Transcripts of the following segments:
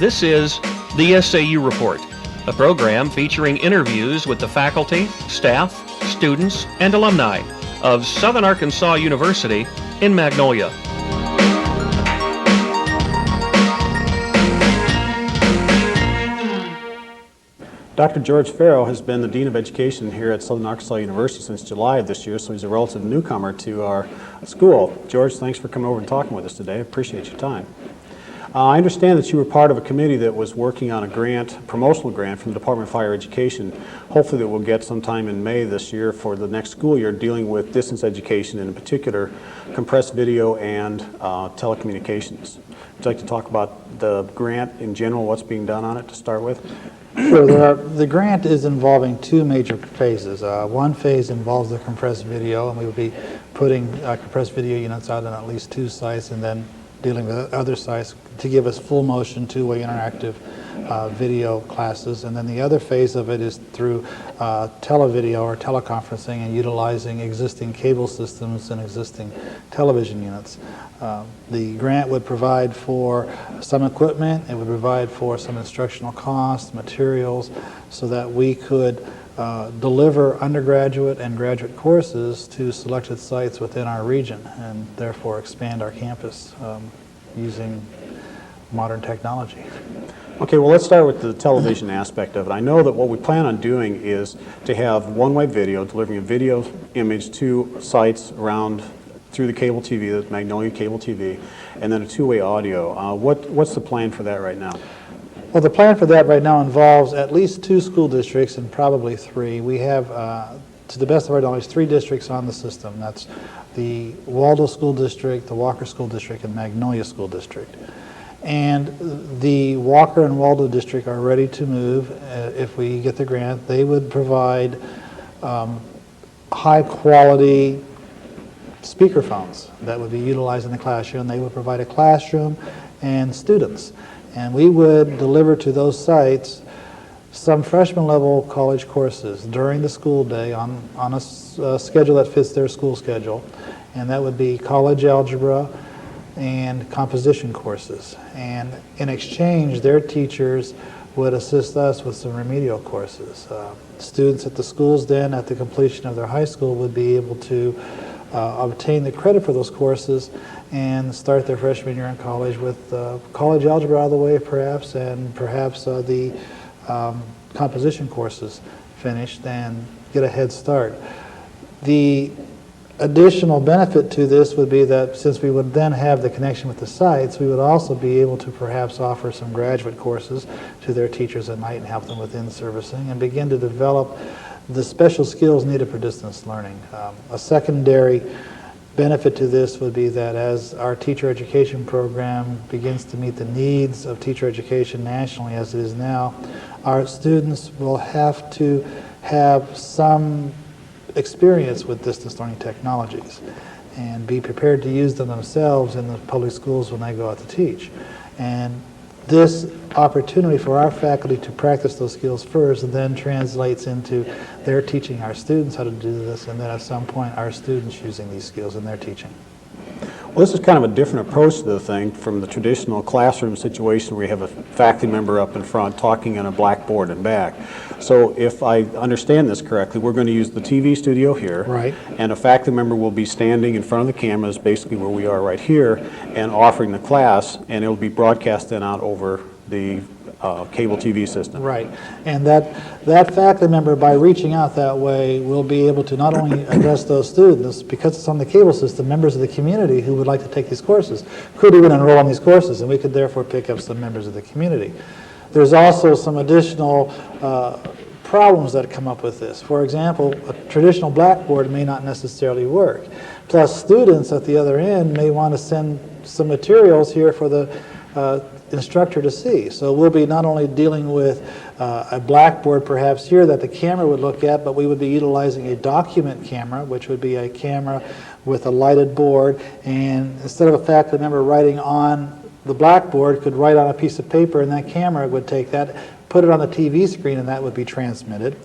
This is the SAU Report, a program featuring interviews with the faculty, staff, students, and alumni of Southern Arkansas University in Magnolia. Dr. George Fero has been the Dean of Education here at Southern Arkansas University since July of this year, so he's a relative newcomer to our school. George, thanks for coming over and talking with us today. I appreciate your time. I understand that you were part of a committee that was working on a grant, a promotional grant from the Department of Higher Education, hopefully that we'll get sometime in May this year for the next school year, dealing with distance education, and in particular compressed video and telecommunications. Would you like to talk about the grant in general, what's being done on it to start with? Sure. The grant is involving two major phases. One phase involves the compressed video, and we will be putting compressed video units out on at least 2 sites and then dealing with other sites to give us full motion, two-way interactive video classes. And then the other phase of it is through televideo or teleconferencing and utilizing existing cable systems and existing television units. The grant would provide for some equipment, it would provide for some instructional costs, materials, so that we could deliver undergraduate and graduate courses to selected sites within our region and therefore expand our campus using modern technology. Okay, well, let's start with the television aspect of it. I know that what we plan on doing is to have one-way video, delivering a video image to sites around through the cable TV, the Magnolia cable TV, and then a two-way audio. What's the plan for that right now? Well, the plan for that right now involves at least 2 school districts and probably 3. We have, to the best of our knowledge, 3 districts on the system. That's the Waldo School District, the Walker School District, and Magnolia School District. And the Walker and Waldo district are ready to move if we get the grant. They would provide high-quality speakerphones that would be utilized in the classroom. They would provide a classroom and students. And we would deliver to those sites some freshman-level college courses during the school day on a schedule that fits their school schedule. And that would be college algebra and composition courses. And in exchange, their teachers would assist us with some remedial courses. Students at the schools then, at the completion of their high school, would be able to obtain the credit for those courses and start their freshman year in college with college algebra out of the way, perhaps, and perhaps the composition courses finished and get a head start. The additional benefit to this would be that since we would then have the connection with the sites, we would also be able to perhaps offer some graduate courses to their teachers at night and help them with in-servicing and begin to develop the special skills needed for distance learning. A secondary benefit to this would be that as our teacher education program begins to meet the needs of teacher education nationally as it is now, our students will have to have some experience with distance learning technologies and be prepared to use them themselves in the public schools when they go out to teach. And this opportunity for our faculty to practice those skills first then translates into their teaching our students how to do this, and then at some point our students using these skills in their teaching. Well, this is kind of a different approach to the thing from the traditional classroom situation where you have a faculty member up in front talking on a blackboard and back. So if I understand this correctly, we're going to use the TV studio here, right, and a faculty member will be standing in front of the cameras, basically where we are right here, and offering the class, and it'll be broadcast then out over the cable TV system. Right, and that faculty member, by reaching out that way, will be able to not only address those students, because it's on the cable system, members of the community who would like to take these courses could even enroll in these courses, and we could therefore pick up some members of the community. There's also some additional problems that come up with this. For example, a traditional blackboard may not necessarily work. Plus, students at the other end may want to send some materials here for the instructor to see. So we'll be not only dealing with a blackboard perhaps here that the camera would look at, but we would be utilizing a document camera, which would be a camera with a lighted board, and instead of a faculty member writing on the blackboard, could write on a piece of paper, and that camera would take that, put it on the TV screen, and that would be transmitted.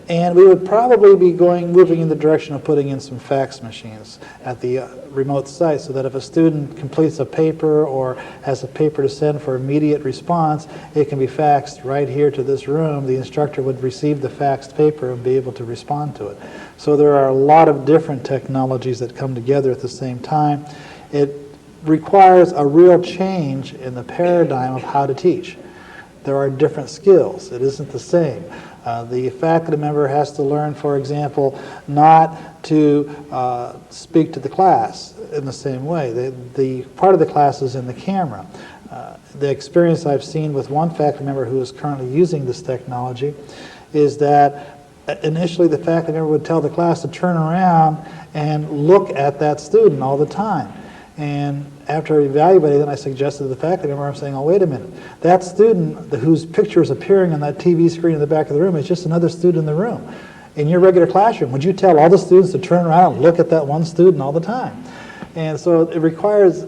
And we would probably be moving in the direction of putting in some fax machines at the remote site, so that if a student completes a paper or has a paper to send for immediate response, it can be faxed right here to this room. The instructor would receive the faxed paper and be able to respond to it. So there are a lot of different technologies that come together at the same time. It requires a real change in the paradigm of how to teach. There are different skills. It isn't the same. The faculty member has to learn, for example, not to speak to the class in the same way. The part of the class is in the camera. The experience I've seen with one faculty member who is currently using this technology is that initially the faculty member would tell the class to turn around and look at that student all the time. And after evaluating it, I suggested to the faculty member, I'm saying, oh, wait a minute. That student whose picture is appearing on that TV screen in the back of the room is just another student in the room. In your regular classroom, would you tell all the students to turn around and look at that one student all the time? And so it requires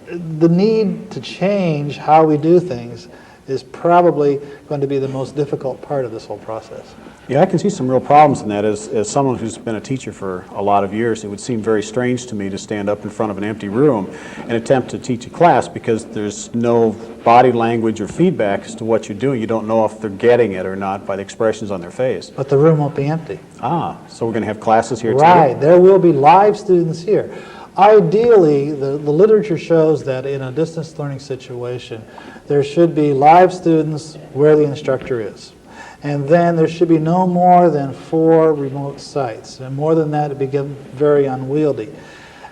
the need to change how we do things is probably going to be the most difficult part of this whole process. Yeah, I can see some real problems in that. As someone who's been a teacher for a lot of years, it would seem very strange to me to stand up in front of an empty room and attempt to teach a class because there's no body language or feedback as to what you're doing. You don't know if they're getting it or not by the expressions on their face. But the room won't be empty. Ah, so we're going to have classes here too? Right, there will be live students here. Ideally, the literature shows that in a distance learning situation, there should be live students where the instructor is. And then there should be no more than 4 remote sites. And more than that, it becomes very unwieldy.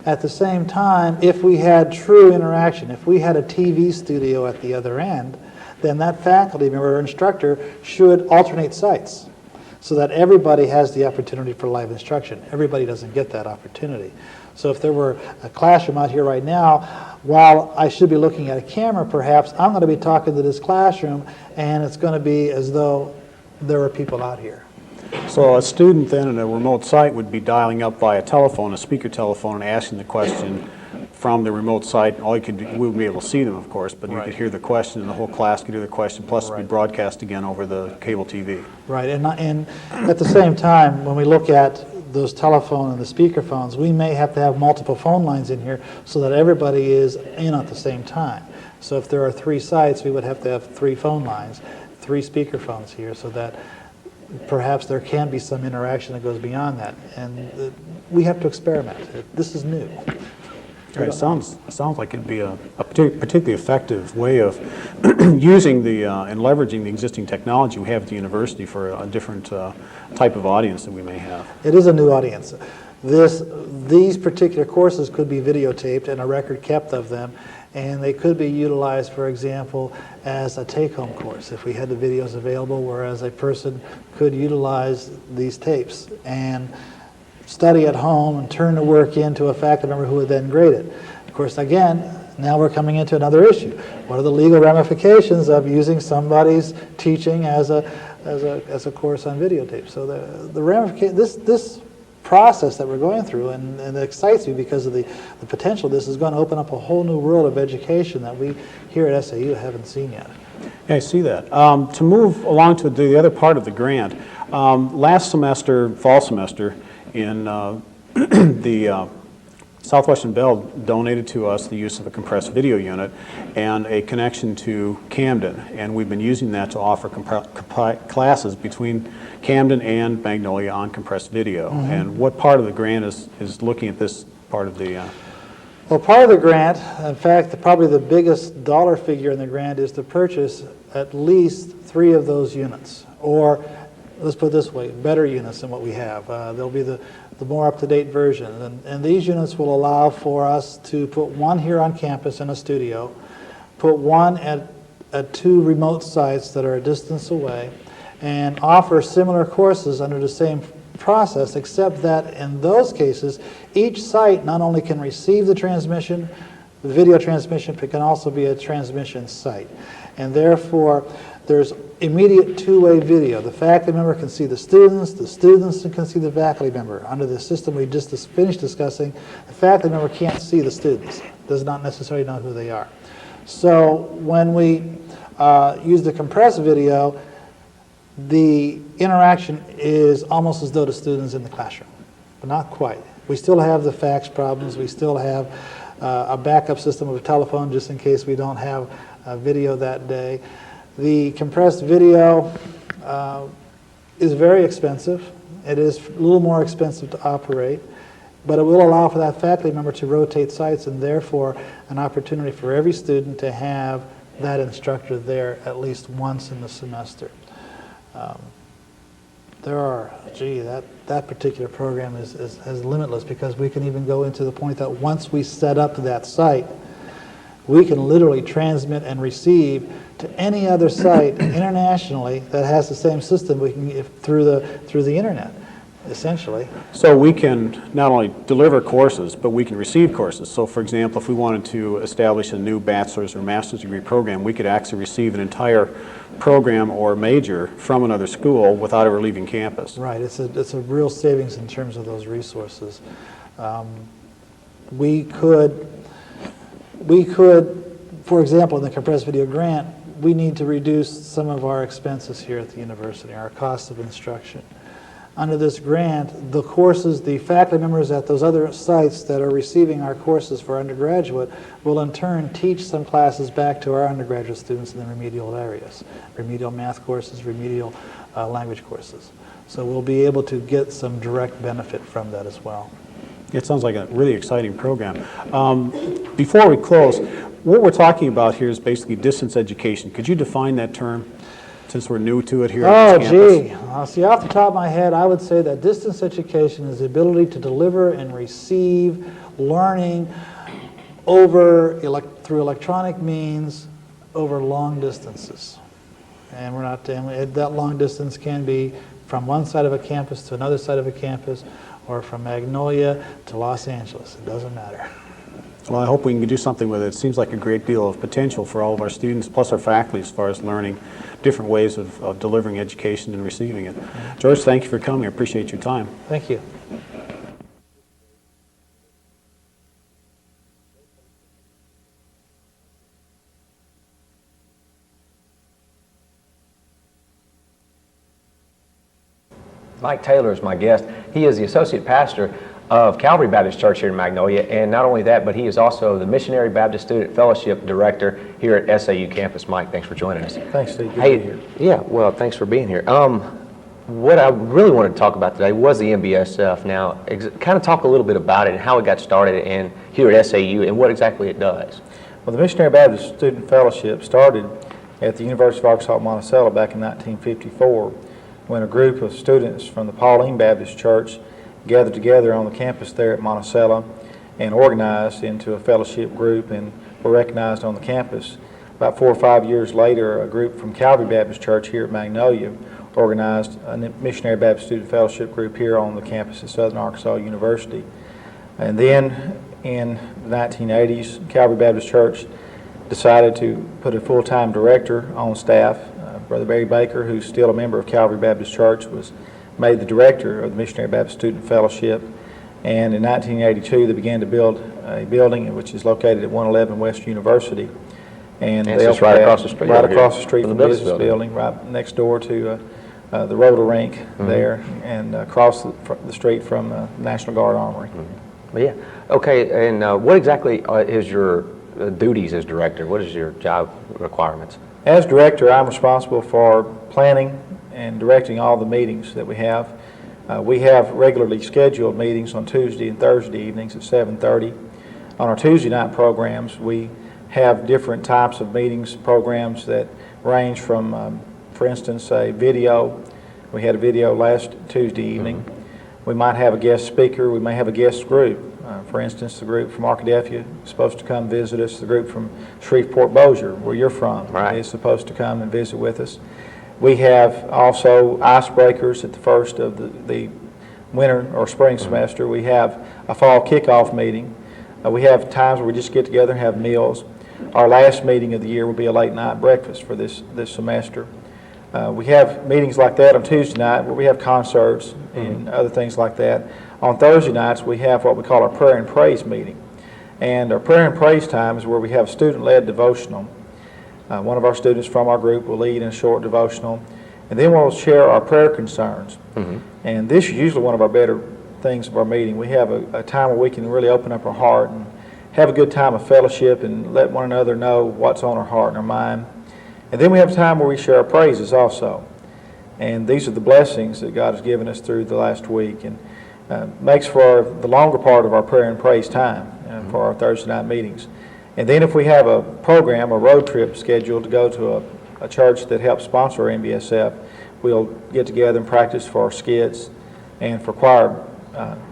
At the same time, if we had true interaction, if we had a TV studio at the other end, then that faculty member or instructor should alternate sites so that everybody has the opportunity for live instruction. Everybody doesn't get that opportunity. So if there were a classroom out here right now, while I should be looking at a camera perhaps, I'm going to be talking to this classroom, and it's going to be as though there are people out here. So a student then in a remote site would be dialing up via telephone, a speaker telephone, and asking the question from the remote site. All you could do, we wouldn't be able to see them, of course, but you could hear the question, and the whole class could hear the question, plus it'd be broadcast again over the cable TV. Right, and at the same time, when we look at those telephone and the speaker phones, we may have to have multiple phone lines in here so that everybody is in at the same time. So if there are 3 sites, we would have to have 3 phone lines, 3 speaker phones here, so that perhaps there can be some interaction that goes beyond that. And we have to experiment. This is new. Right, it sounds like it'd be a particularly effective way of using and leveraging the existing technology we have at the university for a different type of audience that we may have. It is a new audience. These particular courses could be videotaped and a record kept of them, and they could be utilized, for example, as a take-home course if we had the videos available, whereas a person could utilize these tapes and study at home and turn the work into a faculty member who would then grade it. Of course, again, now we're coming into another issue. What are the legal ramifications of using somebody's teaching as a course on videotape? So the ramification, this process that we're going through, and it excites me because of the potential. This is going to open up a whole new world of education that we here at SAU haven't seen yet. Yeah, I see that. To move along to the other part of the grant, last semester, fall semester, in the Southwestern Bell donated to us the use of a compressed video unit and a connection to Camden, and we've been using that to offer classes between Camden and Magnolia on compressed video. And what part of the grant is looking at this part of the... Well, part of the grant, in fact, probably the biggest dollar figure in the grant is to purchase at least 3 of those units, or let's put it this way, better units than what we have. They'll be the more up-to-date version. And these units will allow for us to put one here on campus in a studio, put one at 2 remote sites that are a distance away, and offer similar courses under the same process, except that in those cases, each site not only can receive the transmission, the video transmission, but can also be a transmission site. And therefore, there's immediate 2-way video. The faculty member can see the students can see the faculty member. Under the system we just finished discussing, the faculty member can't see the students, does not necessarily know who they are. So when we use the compressed video, the interaction is almost as though the student's in the classroom, but not quite. We still have the fax problems. We still have a backup system of a telephone just in case we don't have video that day. The compressed video is very expensive. It is a little more expensive to operate, but it will allow for that faculty member to rotate sites and therefore an opportunity for every student to have that instructor there at least once in the semester. That particular program is limitless, because we can even go into the point that once we set up that site, we can literally transmit and receive to any other site internationally that has the same system. We can through the internet, essentially. So we can not only deliver courses, but we can receive courses. So for example, if we wanted to establish a new bachelor's or master's degree program, we could actually receive an entire program or major from another school without ever leaving campus. Right, it's a real savings in terms of those resources. We could, for example, in the compressed video grant, we need to reduce some of our expenses here at the university, our cost of instruction. Under this grant, the courses, the faculty members at those other sites that are receiving our courses for undergraduate will in turn teach some classes back to our undergraduate students in the remedial areas, remedial math courses, remedial language courses. So we'll be able to get some direct benefit from that as well. It sounds like a really exciting program. Before we close, what we're talking about here is basically distance education. Could you define that term, since we're new to it here at this campus? See, off the top of my head, I would say that distance education is the ability to deliver and receive learning through electronic means over long distances. And we're not, that long distance can be from one side of a campus to another side of a campus, or from Magnolia to Los Angeles. It doesn't matter. Well, I hope we can do something with it. It seems like a great deal of potential for all of our students, plus our faculty, as far as learning different ways of delivering education and receiving it. George, thank you for coming. I appreciate your time. Thank you. Mike Taylor is my guest. He is the associate pastor of Calvary Baptist Church here in Magnolia, and not only that, but he is also the Missionary Baptist Student Fellowship Director here at SAU campus. Mike, thanks for joining us. Thanks, Steve. Good to be here. Yeah, well, thanks for being here. What I really wanted to talk about today was the MBSF. Now, kind of talk a little bit about it and how it got started and here at SAU and what exactly it does. Well, the Missionary Baptist Student Fellowship started at the University of Arkansas at Monticello back in 1954, when a group of students from the Pauline Baptist Church gathered together on the campus there at Monticello and organized into a fellowship group and were recognized on the campus. About 4 or 5 years later, a group from Calvary Baptist Church here at Magnolia organized a Missionary Baptist Student Fellowship group here on the campus at Southern Arkansas University. And then in the 1980s, Calvary Baptist Church decided to put a full-time director on staff. Brother Barry Baker, who's still a member of Calvary Baptist Church, was made the director of the Missionary Baptist Student Fellowship. And in 1982, they began to build a building which is located at 111 West University. And it's just right across the street. Right across the street from the business building, right next door to the rotor rink there, and across the street from National Guard Armory. Yeah. Okay, and what exactly is your duties as director? What is your job requirements? As director, I'm responsible for planning and directing all the meetings that we have. We have regularly scheduled meetings on Tuesday and Thursday evenings at 7:30. On our Tuesday night programs, we have different types of meetings, programs that range from, for instance, a video. We had a video last Tuesday evening. We might have a guest speaker. We may have a guest group. For instance, the group from Arkadelphia is supposed to come visit us. The group from Shreveport-Bossier, where you're from, is supposed to come and visit with us. We have also icebreakers at the first of the winter or spring semester. We have a fall kickoff meeting. We have times where we just get together and have meals. Our last meeting of the year will be a late night breakfast for this semester. We have meetings like that on Tuesday night where we have concerts and other things like that. On Thursday nights, we have what we call our prayer and praise meeting. And our prayer and praise time is where we have student-led devotional. One of our students from our group will lead in a short devotional, And then we'll share our prayer concerns. And this is usually one of our better things of our meeting. We have a time where we can really open up our heart and have a good time of fellowship and let one another know what's on our heart and our mind. And then we have time where we share our praises also. And these are the blessings that God has given us through the last week, and makes for the longer part of our prayer and praise time for our Thursday night meetings. And then if we have a program, a road trip scheduled to go to a church that helps sponsor our NBSF, we'll get together and practice for our skits and for choir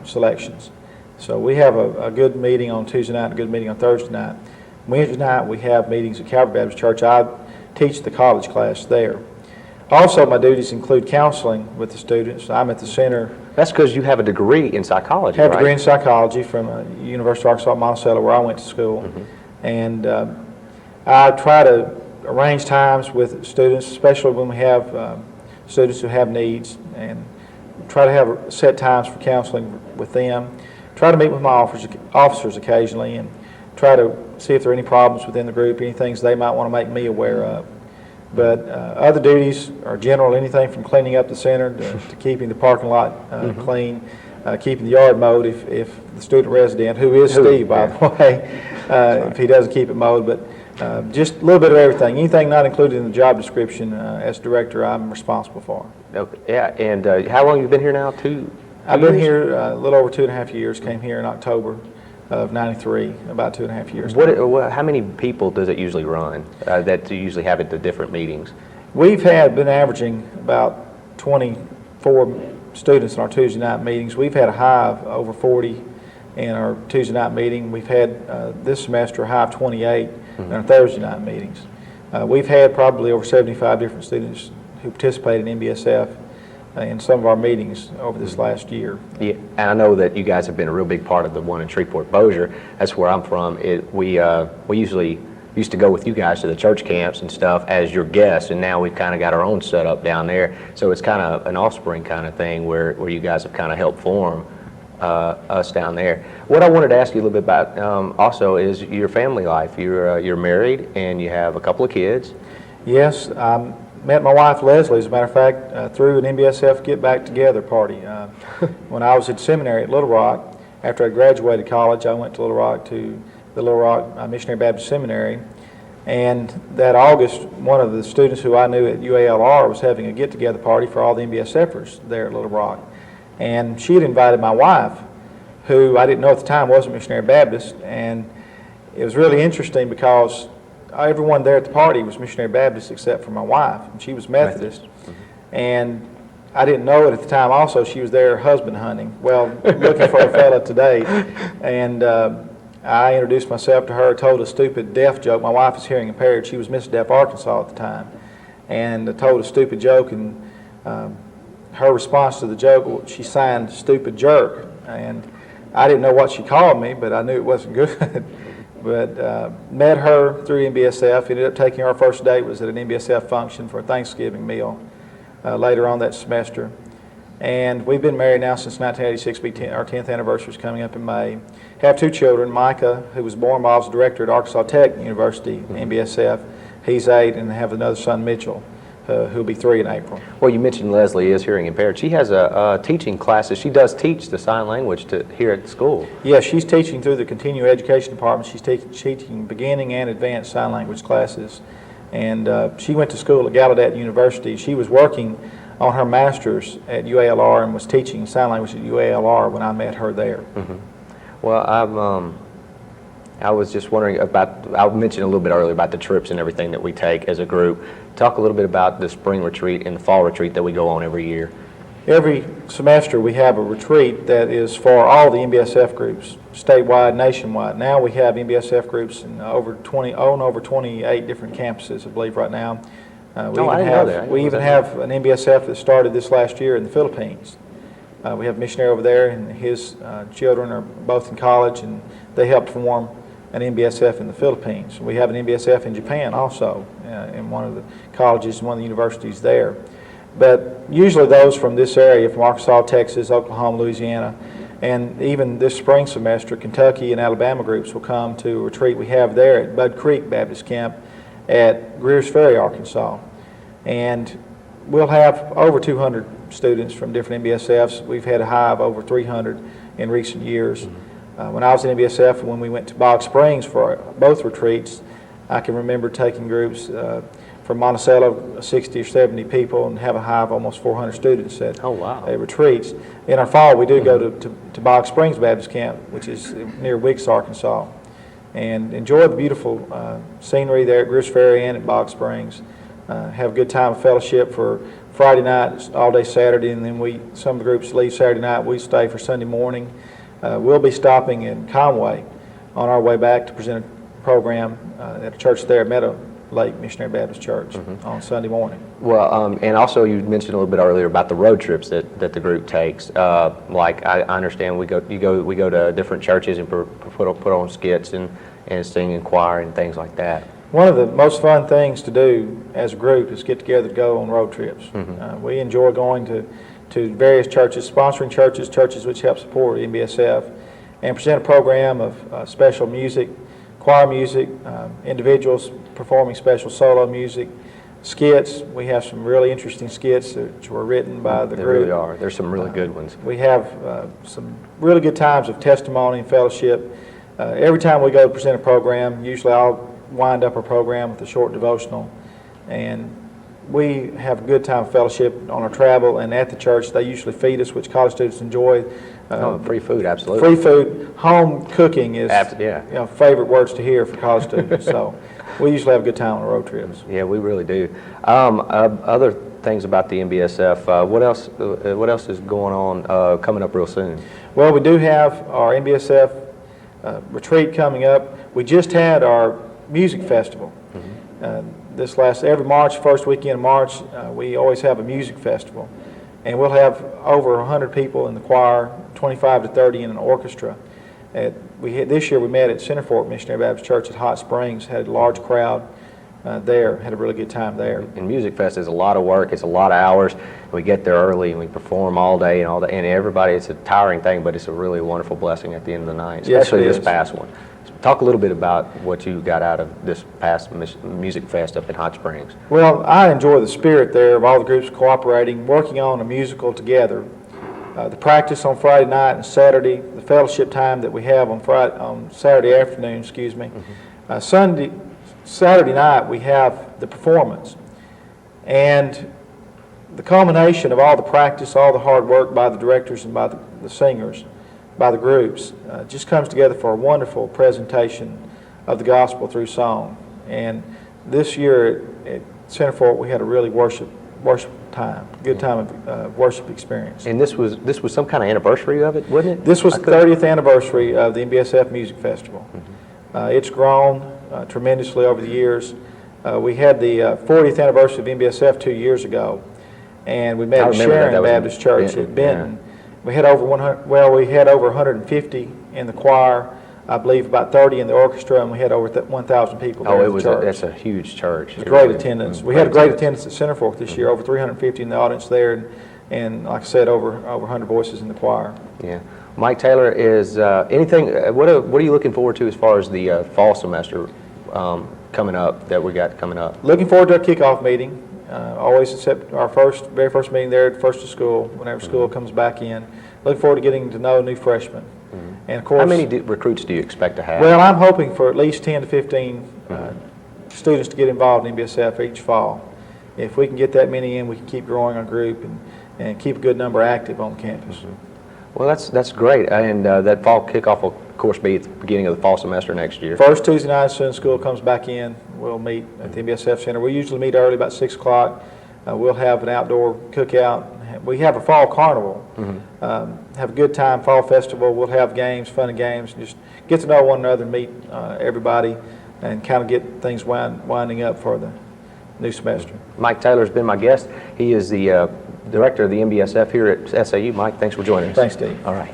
selections. So we have a good meeting on Tuesday night and a good meeting on Thursday night. Wednesday night we have meetings at Calvary Baptist Church. I teach the college class there. Also, my duties include counseling with the students. I'm at the center. That's because you have a degree in psychology, I have a right? degree in psychology from University of Arkansas at Monticello, where I went to school. And I try to arrange times with students, especially when we have students who have needs, and try to have set times for counseling with them. Try to meet with my officers occasionally and try to see if there are any problems within the group, any things they might want to make me aware of. But other duties are general, anything from cleaning up the center to keeping the parking lot clean, keeping the yard mowed if the student resident, who is Steve, by the way, if he doesn't keep it mowed. But just a little bit of everything. Anything not included in the job description as director, I'm responsible for. Okay. Yeah, and how long have you been here now? I've been here a little over 2.5 years. Came here in October of '93, about 2.5 years. How many people does it usually run that you usually have at the different meetings? We've been averaging about 24 students in our Tuesday night meetings. We've had a high of over 40 in our Tuesday night meeting. We've had this semester a high of 28 in our Thursday night meetings. We've had probably over 75 different students who participated in NBSF in some of our meetings over this last year. Yeah, and I know that you guys have been a real big part of the one in Shreveport-Bossier. That's where I'm from. We usually used to go with you guys to the church camps and stuff as your guests, and now we've kind of got our own setup down there. So it's kind of an offspring kind of thing where you guys have kind of helped form us down there. What I wanted to ask you a little bit about also is your family life. You're married and you have a couple of kids. Yes, I met my wife Leslie, as a matter of fact, through an NBSF Get Back Together party. When I was at seminary at Little Rock, after I graduated college, I went to Little Rock to the Little Rock Missionary Baptist Seminary. And that August, one of the students who I knew at UALR was having a get-together party for all the NBSFers there at Little Rock. And she had invited my wife, who I didn't know at the time was a Missionary Baptist. And it was really interesting because everyone there at the party was Missionary Baptist except for my wife, and she was Methodist. And I didn't know it at the time also. She was there husband hunting, well, looking for a fella today. And I introduced myself to her, told a stupid deaf joke. My wife is hearing impaired. She was Miss Deaf Arkansas at the time. And I told a stupid joke, and her response to the joke, she signed Stupid Jerk. And I didn't know what she called me, but I knew it wasn't good. But met her through NBSF. Ended up taking our first date was at an NBSF function for a Thanksgiving meal later on that semester. And we've been married now since 1986. Our 10th anniversary is coming up in May. Have two children. Micah, who was born while I was director at Arkansas Tech University, NBSF. He's 8, and I have another son, Mitchell, who'll be 3 in April. Well, you mentioned Leslie is hearing impaired. She has a teaching classes. She does teach the sign language here at the school. Yeah, she's teaching through the continuing education department. She's teaching beginning and advanced sign language classes. And she went to school at Gallaudet University. She was working on her master's at UALR and was teaching sign language at UALR when I met her there. Well, I was just wondering about, I mentioned a little bit earlier about the trips and everything that we take as a group. Talk a little bit about the spring retreat and the fall retreat that we go on every year. Every semester we have a retreat that is for all the NBSF groups, statewide, nationwide. Now we have NBSF groups in over 28 different campuses, I believe, right now. We even have an NBSF that started this last year in the Philippines. We have a missionary over there, and his children are both in college, and they helped form an NBSF in the Philippines. We have an NBSF in Japan also, in one of the colleges, one of the universities there. But usually those from this area, from Arkansas, Texas, Oklahoma, Louisiana, and even this spring semester, Kentucky and Alabama groups will come to a retreat we have there at Bud Creek Baptist Camp at Greers Ferry, Arkansas. And we'll have over 200 students from different NBSFs. We've had a high of over 300 in recent years. When I was in NBSF, when we went to Bog Springs for both retreats, I can remember taking groups from Monticello, 60 or 70 people, and have a high of almost 400 students at retreats. In our fall, we do go to Bog Springs Baptist Camp, which is near Wicks, Arkansas, and enjoy the beautiful scenery there at Greers Ferry and at Bog Springs. Have a good time of fellowship for Friday night, all day Saturday, and then some of the groups leave Saturday night. We stay for Sunday morning. We'll be stopping in Conway on our way back to present a program at a church there at Meadow Lake Missionary Baptist Church on Sunday morning. Well, and also you mentioned a little bit earlier about the road trips that the group takes. Like I understand, we go to different churches and put on skits and sing in choir and things like that. One of the most fun things to do as a group is get together to go on road trips. We enjoy going to various churches, sponsoring churches which help support NBSF, and present a program of special music, choir music, individuals performing special solo music, skits. We have some really interesting skits which were written by the group. There really are. There's some really good ones. We have some really good times of testimony and fellowship. Every time we go to present a program, usually I'll wind up a program with a short devotional, and we have a good time of fellowship on our travel, and at the church they usually feed us, which college students enjoy. Free food, absolutely. Free food, home cooking is favorite words to hear for college students. So we usually have a good time on road trips. Yeah, we really do. Other things about the NBSF, what else is going on coming up real soon? Well, we do have our NBSF retreat coming up. We just had our music festival. Every March, first weekend of March, we always have a music festival. And we'll have over 100 people in the choir, 25 to 30 in an orchestra. This year we met at Center Fork Missionary Baptist Church at Hot Springs, had a large crowd there, had a really good time there. And Music Fest is a lot of work, it's a lot of hours. We get there early and we perform all day and everybody, it's a tiring thing, but it's a really wonderful blessing at the end of the night, especially this past one. Talk a little bit about what you got out of this past Music Fest up in Hot Springs. Well, I enjoy the spirit there of all the groups cooperating, working on a musical together. The practice on Friday night and Saturday, the fellowship time that we have on Saturday afternoon, Saturday night we have the performance. And the culmination of all the practice, all the hard work by the directors and by the singers, by the groups, just comes together for a wonderful presentation of the gospel through song. And this year at Center Fork, we had a really worship time, good time of worship experience. And this was some kind of anniversary of it, wasn't it? This was the 30th anniversary of the NBSF Music Festival. It's grown tremendously over the years. We had the 40th anniversary of NBSF 2 years ago, and we met at Sharon Baptist Church at Benton. Yeah. We had over 150 in the choir, I believe about 30 in the orchestra, and we had over 1,000 people there at the church. That's a huge church. It was great attendance. We had a great attendance at Center Fork this year, over 350 in the audience there, and like I said, over 100 voices in the choir. Yeah. Mike Taylor, is anything? What are you looking forward to as far as the fall semester coming up that we got coming up? Looking forward to our kickoff meeting. Always except our very first meeting there at first of school, whenever school comes back in. Looking forward to getting to know new freshmen. And of course, how many recruits do you expect to have? Well, I'm hoping for at least 10 to 15 students to get involved in NBSF each fall. If we can get that many in, we can keep growing our group and keep a good number active on campus. Well, that's great. And that fall kickoff will, of course, be at the beginning of the fall semester next year. First Tuesday night, as soon as school comes back in, we'll meet at the NBSF Center. We usually meet early, about 6 o'clock. We'll have an outdoor cookout. We have a fall carnival. Have a good time, fall festival. We'll have games, fun and games. Just get to know one another, meet everybody, and kind of get things winding up for the new semester. Mike Taylor has been my guest. He is the director of the NBSF here at SAU. Mike, thanks for joining us. Thanks, Steve. All right.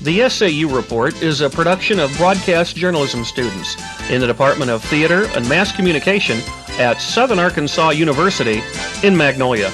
The SAU Report is a production of broadcast journalism students in the Department of Theater and Mass Communication at Southern Arkansas University in Magnolia.